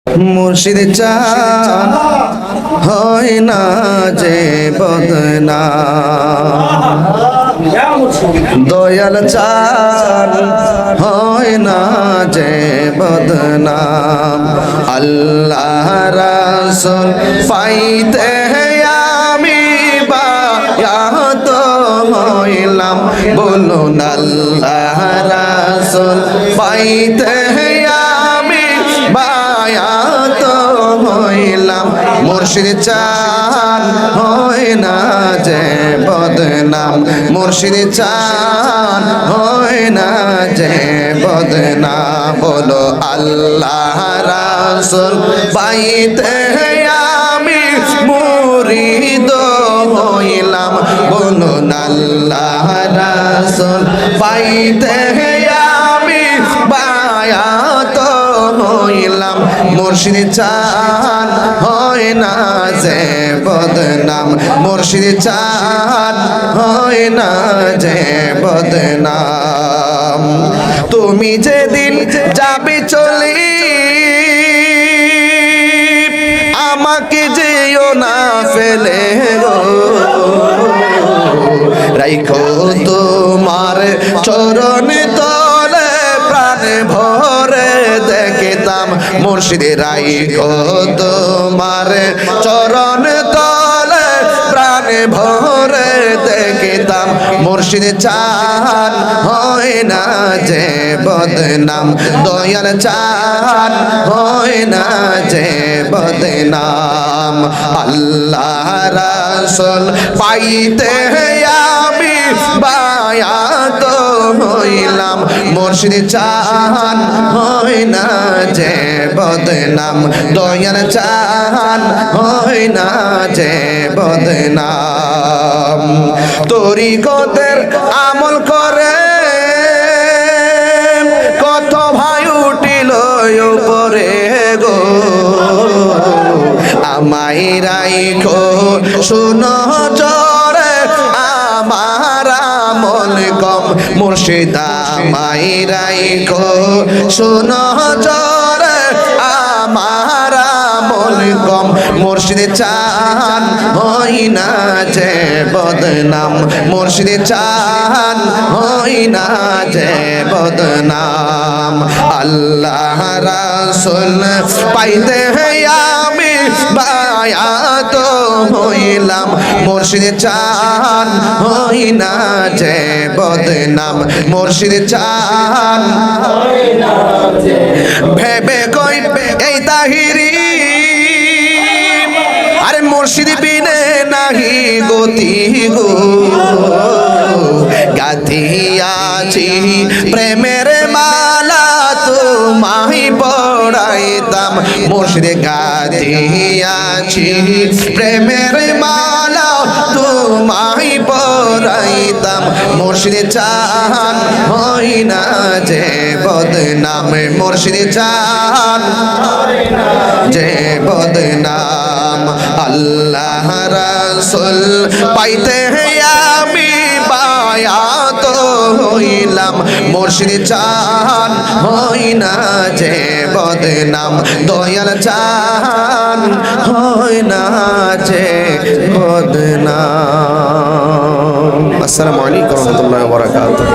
মুর্শিদ চান হয় না যে বদনাম, দয়াল চান হয় না যে বদনাম। আল্লাহ রাসূল পাইতে আমি বায়াত হইলাম, বলুন আল্লাহ রাসূল পাইতে আমি বায়াত হইলাম। মুর্শিদ চান হয় না যে বদনাম, মুর্শিদ চান হয় না যে বদনাম। বলো আল্লাহ রাসূল পাইতে আমি মুরিদ হইলাম, বলুন আল্লাহ রাসূল পাইতে আমি বায়াত হইলাম। মুর্শিদ চান হয় না যে বদনাম, মুর্শিদ চান হয় না যে বদনাম। তুমি যেদিন যাবে চলি আমাকে যেও না ফেলে গো, রাইখো তোমার চরণ তলে প্রাণ ভরে দেখতাম। মুর্শিদ রাইখো তোমার চরণ তলে প্রাণ ভরে দেখতাম। মুর্শিদ চান হয় না যে বদনাম, দয়াল চান হয় না যে বদনাম। আল্লাহ রাসূল পাইতে আমি বায়াত হইলাম, মুর্শিদ চান হয় না যে বদনাম, দয়াল চান হয় না যে বদনাম। তরিকতের আমল করে কত ভাই উঠিল উপরে গো, আমায় রাইখো শুনো জরে আমার আমল কম। মুর্শিদ আমায় রাইখো শুনো জরে আমার আমল কম। মুর্শিদ চান হয় না যে বদনাম, মুর্শিদ চান হয় না যে বদনাম। আল্লাহ রাসূল পাইতে আমি বায়াত হইলাম, মুর্শিদ চান হয় না যে বদনাম, মুর্শিদ চান ভেবে কই এই তাহিরি আরে মুর্শিদ বিনে নাহি গতি গো, গাথিয়াছি প্রেমের মালা তোমায় পড়াইতাম। মুর্শিদ গাথিয়াছি প্রেমের মালা তোমায় পড়াইতাম। মুর্শিদ চান হয় না যে বদনাম, মুর্শিদ চান যে বদনাম। আল্লাহ রাসূল পাইতে আমি বায়াত হইলাম, মুর্শিদ চান হয় না যে বদনাম, দয়াল চান হয় না যে বদনাম। আসসালামু আলাইকুম ওয়া রাহমাতুল্লাহি ওয়া বারাকাতুহু।